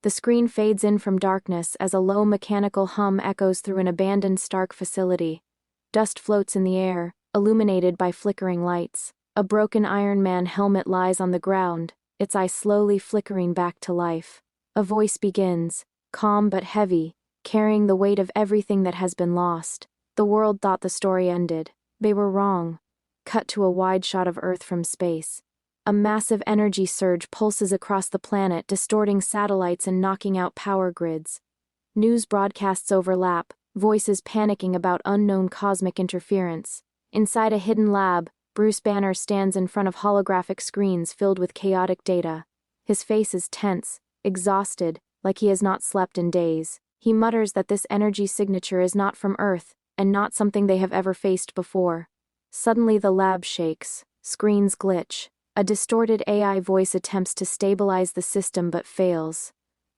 The screen fades in from darkness as a low mechanical hum echoes through an abandoned Stark facility. Dust floats in the air, illuminated by flickering lights. A broken Iron Man helmet lies on the ground, its eye slowly flickering back to life. A voice begins, calm but heavy, carrying the weight of everything that has been lost. The world thought the story ended. They were wrong. Cut to a wide shot of Earth from space. A massive energy surge pulses across the planet, distorting satellites and knocking out power grids. News broadcasts overlap, voices panicking about unknown cosmic interference. Inside a hidden lab, Bruce Banner stands in front of holographic screens filled with chaotic data. His face is tense, exhausted, like he has not slept in days. He mutters that this energy signature is not from Earth, and not something they have ever faced before. Suddenly the lab shakes, screens glitch. A distorted AI voice attempts to stabilize the system but fails.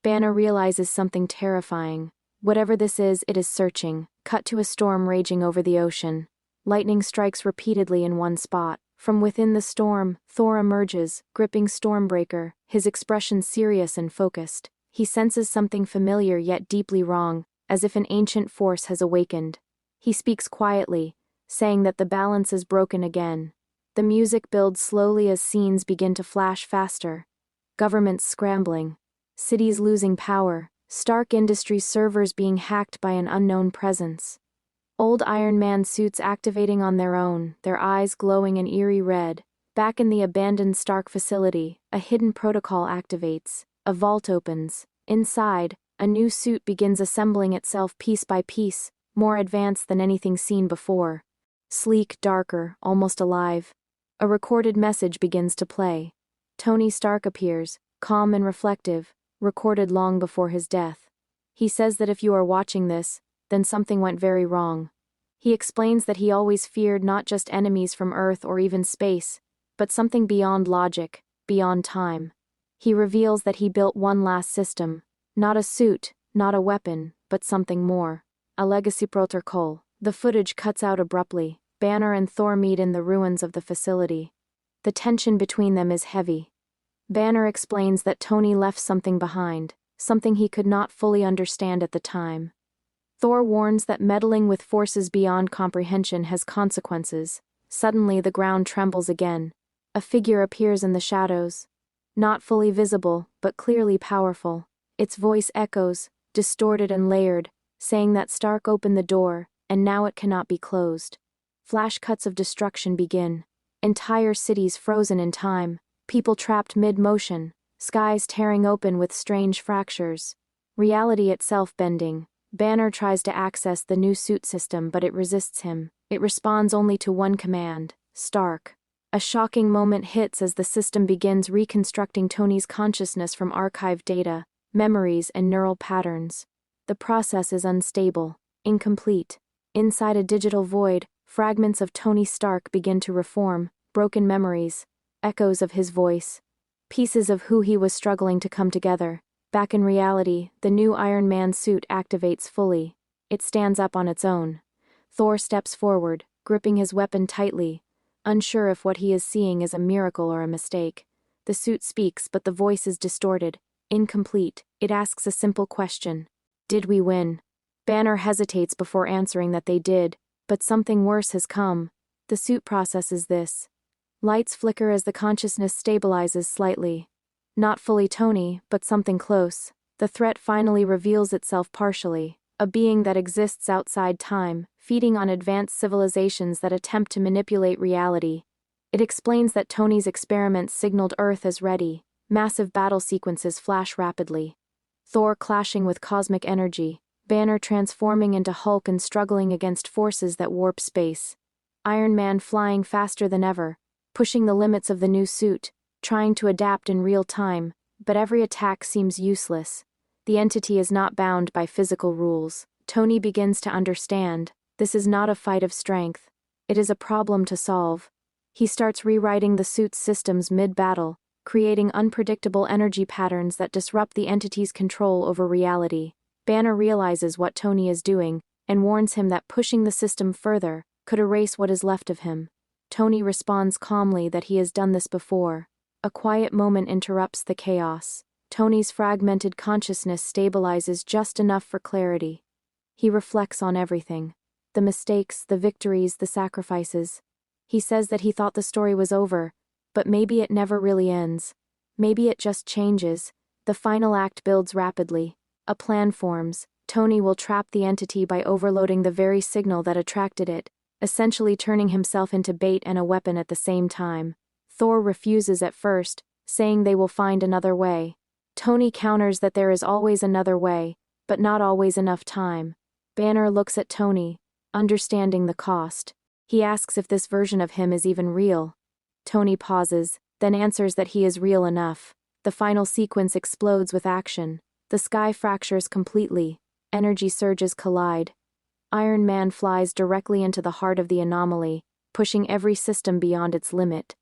Banner realizes something terrifying. Whatever this is, it is searching. Cut to a storm raging over the ocean. Lightning strikes repeatedly in one spot. From within the storm, Thor emerges, gripping Stormbreaker, his expression serious and focused. He senses something familiar yet deeply wrong, as if an ancient force has awakened. He speaks quietly, saying that the balance is broken again. The music builds slowly as scenes begin to flash faster. Governments scrambling. Cities losing power. Stark Industries servers being hacked by an unknown presence. Old Iron Man suits activating on their own, their eyes glowing an eerie red. Back in the abandoned Stark facility, a hidden protocol activates. A vault opens. Inside, a new suit begins assembling itself piece by piece, more advanced than anything seen before. Sleek, darker, almost alive. A recorded message begins to play. Tony Stark appears, calm and reflective, recorded long before his death. He says that if you are watching this, then something went very wrong. He explains that he always feared not just enemies from Earth or even space, but something beyond logic, beyond time. He reveals that he built one last system, not a suit, not a weapon, but something more. A legacy protocol. The footage cuts out abruptly. Banner and Thor meet in the ruins of the facility. The tension between them is heavy. Banner explains that Tony left something behind, something he could not fully understand at the time. Thor warns that meddling with forces beyond comprehension has consequences. Suddenly the ground trembles again. A figure appears in the shadows. Not fully visible, but clearly powerful. Its voice echoes, distorted and layered, saying that Stark opened the door, and now it cannot be closed. Flash cuts of destruction begin. Entire cities frozen in time, people trapped mid-motion, skies tearing open with strange fractures. Reality itself bending. Banner tries to access the new suit system but it resists him. It responds only to one command, Stark. A shocking moment hits as the system begins reconstructing Tony's consciousness from archived data, memories and neural patterns. The process is unstable, incomplete. Inside a digital void, fragments of Tony Stark begin to reform, broken memories, echoes of his voice, pieces of who he was struggling to come together. Back in reality, the new Iron Man suit activates fully. It stands up on its own. Thor steps forward, gripping his weapon tightly, unsure if what he is seeing is a miracle or a mistake. The suit speaks, but the voice is distorted, incomplete. It asks a simple question. Did we win? Banner hesitates before answering that they did, but something worse has come. The suit processes this. Lights flicker as the consciousness stabilizes slightly. Not fully Tony, but something close. The threat finally reveals itself partially. A being that exists outside time, feeding on advanced civilizations that attempt to manipulate reality. It explains that Tony's experiments signaled Earth as ready. Massive battle sequences flash rapidly. Thor clashing with cosmic energy. Banner transforming into Hulk and struggling against forces that warp space. Iron Man flying faster than ever, pushing the limits of the new suit, trying to adapt in real time, but every attack seems useless. The entity is not bound by physical rules. Tony begins to understand. This is not a fight of strength. It is a problem to solve. He starts rewriting the suit's systems mid-battle, creating unpredictable energy patterns that disrupt the entity's control over reality. Banner realizes what Tony is doing, and warns him that pushing the system further could erase what is left of him. Tony responds calmly that he has done this before. A quiet moment interrupts the chaos. Tony's fragmented consciousness stabilizes just enough for clarity. He reflects on everything. The mistakes, the victories, the sacrifices. He says that he thought the story was over, but maybe it never really ends. Maybe it just changes. The final act builds rapidly. A plan forms. Tony will trap the entity by overloading the very signal that attracted it, essentially turning himself into bait and a weapon at the same time. Thor refuses at first, saying they will find another way. Tony counters that there is always another way, but not always enough time. Banner looks at Tony, understanding the cost. He asks if this version of him is even real. Tony pauses, then answers that he is real enough. The final sequence explodes with action. The sky fractures completely. Energy surges collide. Iron Man flies directly into the heart of the anomaly, pushing every system beyond its limit.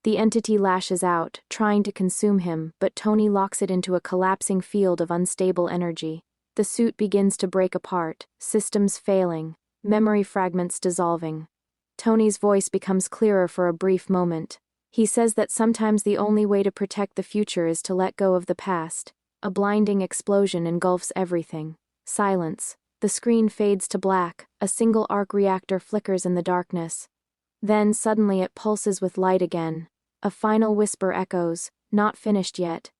The entity lashes out, trying to consume him, but Tony locks it into a collapsing field of unstable energy. The suit begins to break apart, systems failing, memory fragments dissolving. Tony's voice becomes clearer for a brief moment. He says that sometimes the only way to protect the future is to let go of the past. A blinding explosion engulfs everything. Silence. The screen fades to black. A single arc reactor flickers in the darkness. Then suddenly it pulses with light again. A final whisper echoes, "Not finished yet."